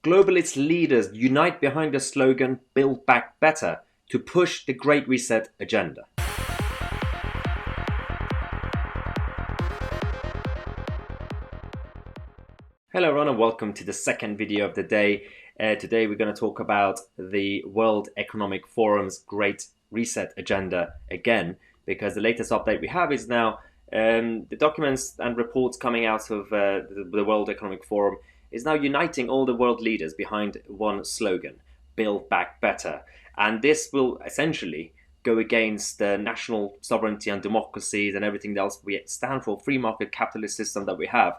Globalist leaders unite behind the slogan Build Back Better to push the Great Reset agenda. Hello everyone and welcome to the second video of the day. Today we're going to talk about the World Economic Forum's Great Reset agenda again, because the latest update we have is now the documents and reports coming out of the World Economic Forum is now uniting all the world leaders behind one slogan, Build Back Better. And this will essentially go against the national sovereignty and democracies and everything else we stand for, free market capitalist system that we have.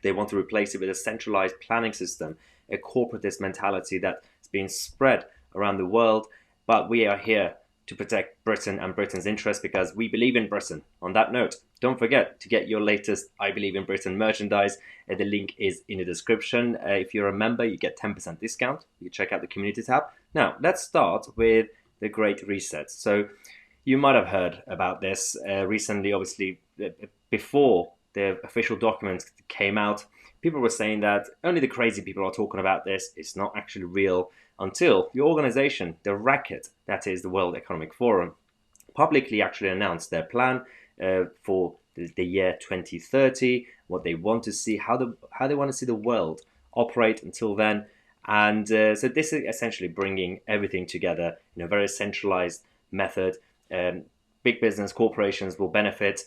They want to replace it with a centralized planning system, a corporatist mentality that's being spread around the world. But we are here to protect Britain and Britain's interests because we believe in Britain. On that note, don't forget to get your latest I Believe in Britain merchandise. The link is in the description. If you're a member, you get 10% discount. You can check out the community tab. Now, let's start with the Great Reset. So you might have heard about this recently, obviously, before the official documents came out. People were saying that only the crazy people are talking about this. It's not actually real until the organization, the racket that is the World Economic Forum, publicly actually announced their plan for the year 2030, what they want to see, how they want to see the world operate until then. And so this is essentially bringing everything together in a very centralized method. Big business corporations will benefit.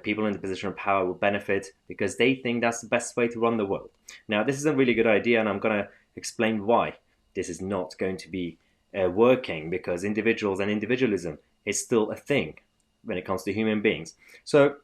People in the position of power will benefit because they think that's the best way to run the world. Now, this is a really good idea, and I'm going to explain why this is not going to be working, because individuals and individualism is still a thing when it comes to human beings. So,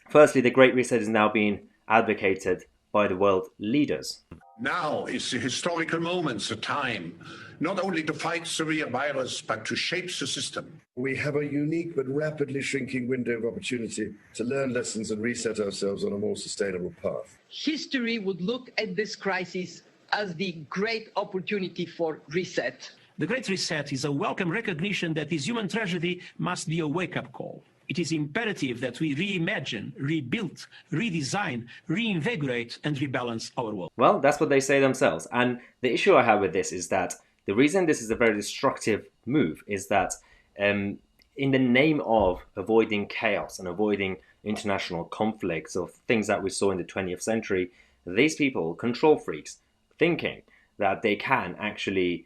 firstly, the Great Reset is now being advocated by the world leaders. Now is the historical moment, the time, not only to fight the real virus, but to shape the system. We have a unique but rapidly shrinking window of opportunity to learn lessons and reset ourselves on a more sustainable path. History would look at this crisis as the great opportunity for reset. The Great Reset is a welcome recognition that this human tragedy must be a wake-up call. It is imperative that we reimagine, rebuild, redesign, reinvigorate and rebalance our world. Well, that's what they say themselves. And the issue I have with this is that the reason this is a very destructive move is that in the name of avoiding chaos and avoiding international conflicts or things that we saw in the 20th century, these people, control freaks, thinking that they can actually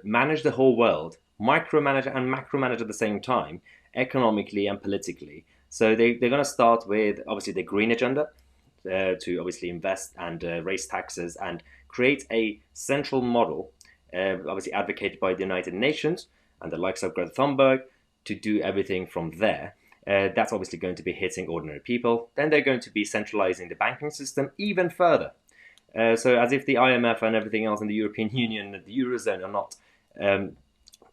manage the whole world, micromanage and macromanage at the same time, economically and politically. So they're going to start with obviously the green agenda to obviously invest and raise taxes and create a central model, obviously advocated by the United Nations and the likes of Greta Thunberg, to do everything from there. That's obviously going to be hitting ordinary people. Then they're going to be centralizing the banking system even further. So as if the IMF and everything else in the European Union and the Eurozone are not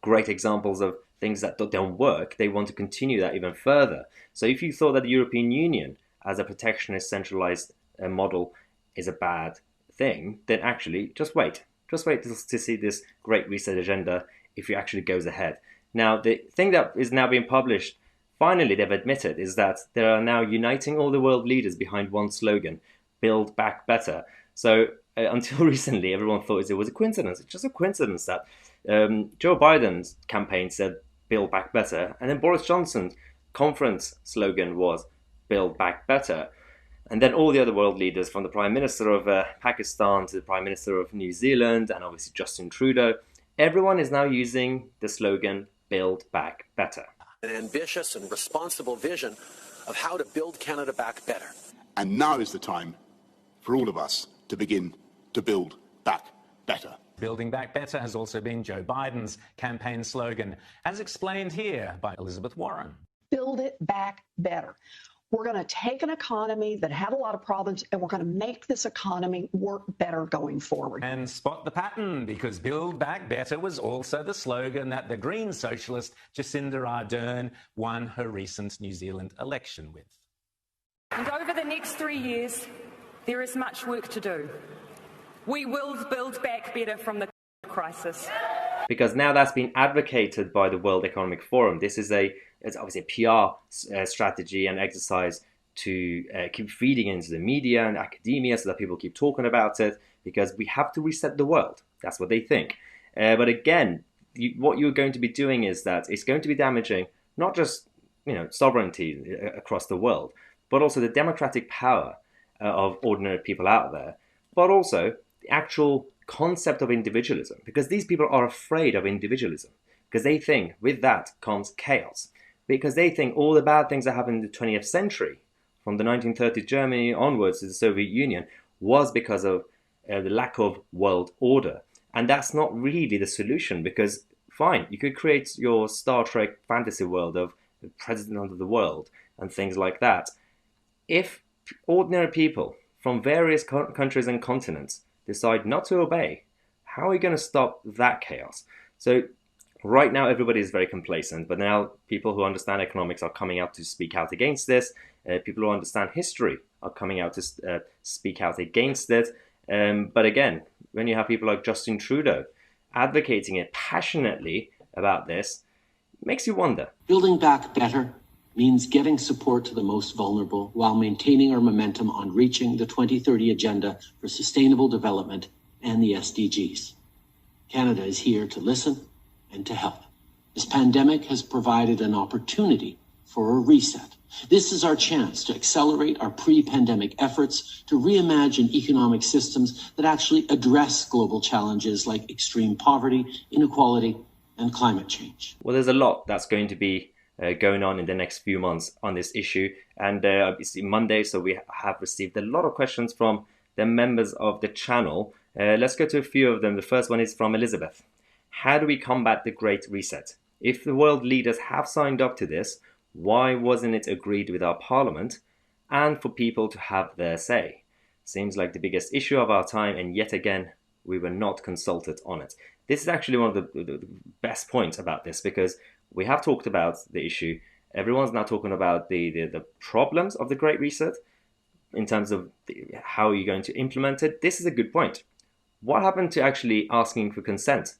great examples of things that don't work, they want to continue that even further. So if you thought that the European Union as a protectionist centralized model is a bad thing, then actually just wait to see this Great Reset agenda if it actually goes ahead. Now, the thing that is now being published, finally they've admitted, is that they are now uniting all the world leaders behind one slogan, Build Back Better. So until recently, everyone thought it was a coincidence. It's just a coincidence that Joe Biden's campaign said Build Back Better, and then Boris Johnson's conference slogan was Build Back Better. And then all the other world leaders, from the Prime Minister of Pakistan to the Prime Minister of New Zealand and obviously Justin Trudeau, everyone is now using the slogan Build Back Better. An ambitious and responsible vision of how to build Canada back better. And now is the time for all of us to begin to build back better. Building Back Better has also been Joe Biden's campaign slogan, as explained here by Elizabeth Warren. Build it back better. We're going to take an economy that had a lot of problems and we're going to make this economy work better going forward. And spot the pattern, because Build Back Better was also the slogan that the Green socialist Jacinda Ardern won her recent New Zealand election with. And over the next 3 years, there is much work to do. We will build back better from the crisis. Because now that's been advocated by the World Economic Forum. This is it's obviously a PR strategy and exercise to keep feeding into the media and academia so that people keep talking about it, because we have to reset the world. That's what they think. But again, what you're going to be doing is that it's going to be damaging not just sovereignty across the world, but also the democratic power of ordinary people out there, but also the actual concept of individualism, because these people are afraid of individualism, because they think with that comes chaos, because they think all the bad things that happened in the 20th century, from the 1930s Germany onwards to the Soviet Union, was because of the lack of world order. And that's not really the solution, because fine, you could create your Star Trek fantasy world of the president of the world and things like that. If ordinary people from various countries and continents decide not to obey, how are we going to stop that chaos? So right now, everybody is very complacent, but now people who understand economics are coming out to speak out against this. People who understand history are coming out to speak out against it. But again, when you have people like Justin Trudeau advocating it passionately about this, it makes you wonder. Building back better means getting support to the most vulnerable while maintaining our momentum on reaching the 2030 Agenda for Sustainable Development and the SDGs. Canada is here to listen and to help. This pandemic has provided an opportunity for a reset. This is our chance to accelerate our pre-pandemic efforts to reimagine economic systems that actually address global challenges like extreme poverty, inequality, and climate change. Well, there's a lot that's going to be going on in the next few months on this issue. And it's Monday, so we have received a lot of questions from the members of the channel. Let's go to a few of them. The first one is from Elizabeth. How do we combat the Great Reset? If the world leaders have signed up to this, why wasn't it agreed with our parliament and for people to have their say? Seems like the biggest issue of our time, and yet again, we were not consulted on it. This is actually one of the best points about this, because we have talked about the issue. Everyone's now talking about the problems of the Great Reset in terms of how you're going to implement it. This is a good point. What happened to actually asking for consent?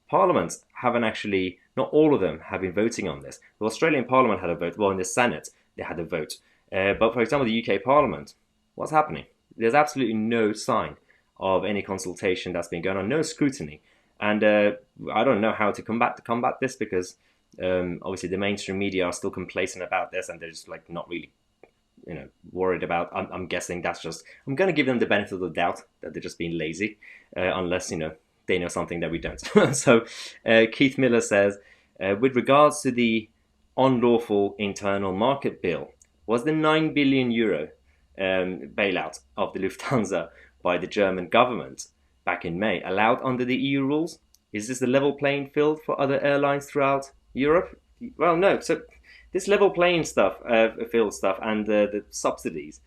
Parliaments haven't actually, not all of them have been voting on this. The Australian Parliament had a vote. Well, in the Senate, they had a vote. But for example, the UK Parliament, what's happening? There's absolutely no sign of any consultation that's been going on, no scrutiny. And I don't know how to combat this, because obviously the mainstream media are still complacent about this, and they're just like not really worried about. I'm guessing that's just, I'm going to give them the benefit of the doubt that they're just being lazy, unless they know something that we don't. So Keith Miller says, with regards to the unlawful internal market bill, was the 9 billion euro bailout of the Lufthansa by the German government back in May allowed under the EU rules? Is this the level playing field for other airlines throughout Europe? Well, no. So this level playing field stuff and the subsidies,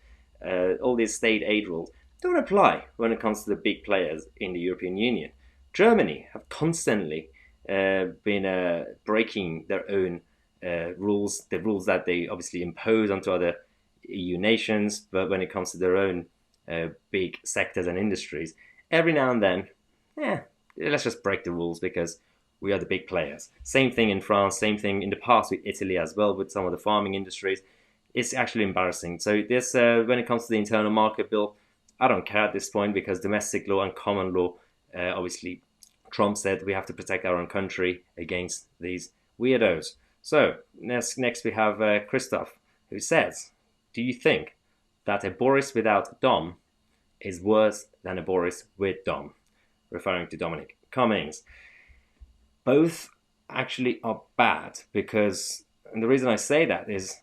all these state aid rules, don't apply when it comes to the big players in the European Union. Germany have constantly been breaking their own rules, the rules that they obviously impose onto other EU nations, but when it comes to their own big sectors and industries, every now and then, let's just break the rules because we are the big players. Same thing in France, same thing in the past with Italy as well, with some of the farming industries. It's actually embarrassing. So this, when it comes to the internal market bill, I don't care at this point, because domestic law and common law, obviously, Trump said we have to protect our own country against these weirdos. So next we have Christoph, who says, do you think that a Boris without Dom is worse than a Boris with Dom? Referring to Dominic Cummings. Both actually are bad, because, and the reason I say that is,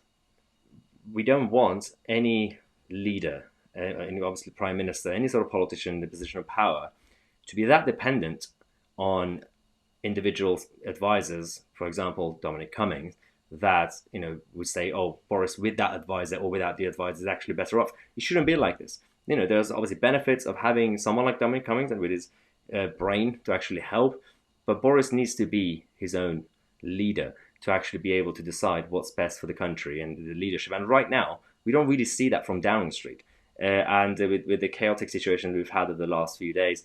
we don't want any leader, obviously prime minister, any sort of politician in the position of power, to be that dependent on individual advisors, for example, Dominic Cummings, that would say, oh, Boris with that advisor or without the advisor is actually better off. It shouldn't be like this. There's obviously benefits of having someone like Dominic Cummings and with his brain to actually help, but Boris needs to be his own leader to actually be able to decide what's best for the country and the leadership. And right now, we don't really see that from Downing Street. And with the chaotic situation we've had over the last few days,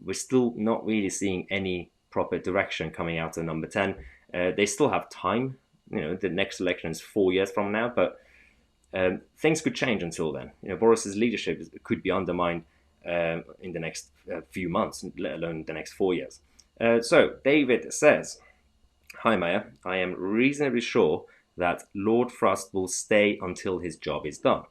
we're still not really seeing any proper direction coming out of number 10. They still have time. The next election is 4 years from now, but things could change until then. Boris's leadership could be undermined in the next few months, let alone the next 4 years. So David says, "Hi Maya, I am reasonably sure that Lord Frost will stay until his job is done.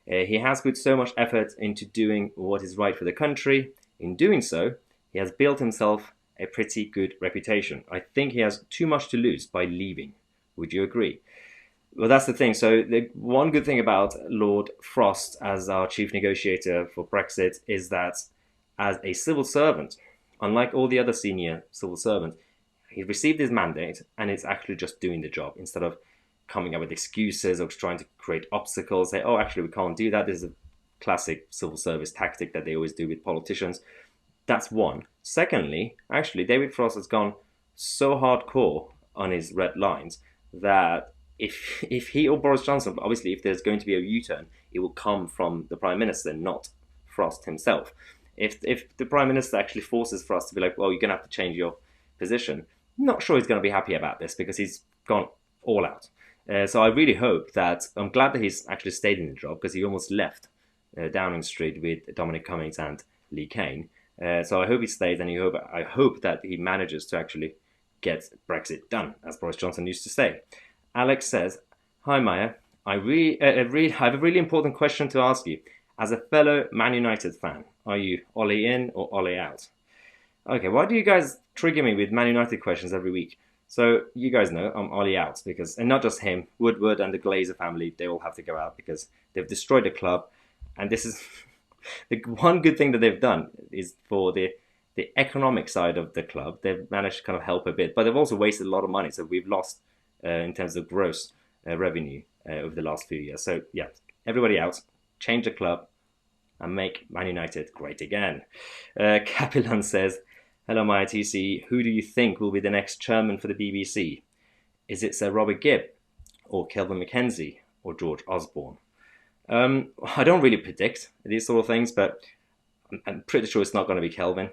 He has put so much effort into doing what is right for the country. In doing so, he has built himself a pretty good reputation. I think he has too much to lose by leaving. Would you agree?" Well, that's the thing. So the one good thing about Lord Frost as our chief negotiator for Brexit is that as a civil servant, unlike all the other senior civil servants, he received his mandate and is actually just doing the job instead of coming up with excuses or trying to create obstacles, say, oh, actually, we can't do that. This is a classic civil service tactic that they always do with politicians. That's one. Secondly, actually, David Frost has gone so hardcore on his red lines that if he or Boris Johnson, obviously, if there's going to be a U-turn, it will come from the Prime Minister, not Frost himself. If the Prime Minister actually forces Frost to be like, well, you're going to have to change your position, I'm not sure he's going to be happy about this because he's gone all out. So I really hope that, I'm glad that he's actually stayed in the job because he almost left Downing Street with Dominic Cummings and Lee Cain. So I hope he stays, and I hope that he manages to actually get Brexit done, as Boris Johnson used to say. Alex says, "Hi Maya, I have a really important question to ask you. As a fellow Man United fan, are you Ollie in or Ollie out?" Okay, why do you guys trigger me with Man United questions every week? So you guys know I'm Ollie out because, and not just him, Woodward and the Glazer family, they all have to go out because they've destroyed the club. And this is the one good thing that they've done is for the economic side of the club. They've managed to kind of help a bit, but they've also wasted a lot of money. So we've lost in terms of gross revenue over the last few years. So yeah, everybody out, change the club and make Man United great again. Capellan says, "Hello, Maya TC. Who do you think will be the next chairman for the BBC? Is it Sir Robert Gibb or Kelvin Mackenzie or George Osborne?" I don't really predict these sort of things, but I'm pretty sure it's not going to be Kelvin.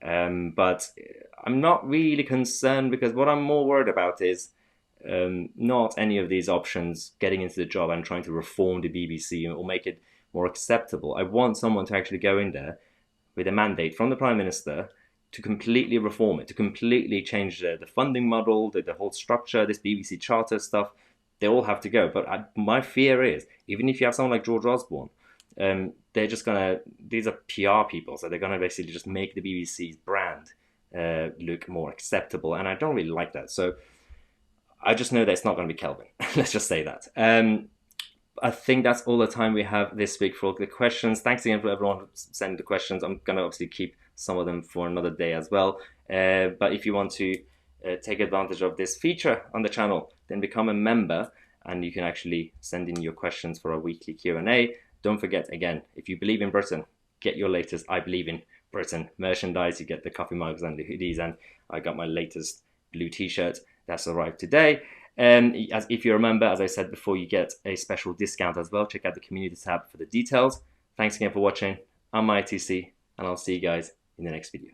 But I'm not really concerned because what I'm more worried about is not any of these options getting into the job and trying to reform the BBC or make it more acceptable. I want someone to actually go in there with a mandate from the Prime Minister to completely reform it, to completely change the funding model, the whole structure, this BBC Charter stuff. They all have to go. But my fear is, even if you have someone like George Osborne, they're just going to, these are PR people, so they're going to basically just make the BBC's brand look more acceptable. And I don't really like that. So I just know that it's not going to be Kelvin. Let's just say that. I think that's all the time we have this week for the questions. Thanks again for everyone sending the questions. I'm going to obviously keep some of them for another day as well. But if you want to take advantage of this feature on the channel, then become a member and you can actually send in your questions for our weekly Q&A. Don't forget, again, if you believe in Britain, get your latest I Believe in Britain merchandise. You get the coffee mugs and the hoodies, and I got my latest blue t-shirt that's arrived today. As if you remember, as I said before, you get a special discount as well. Check out the community tab for the details. Thanks again for watching. I'm ITC, and I'll see you guys in the next video.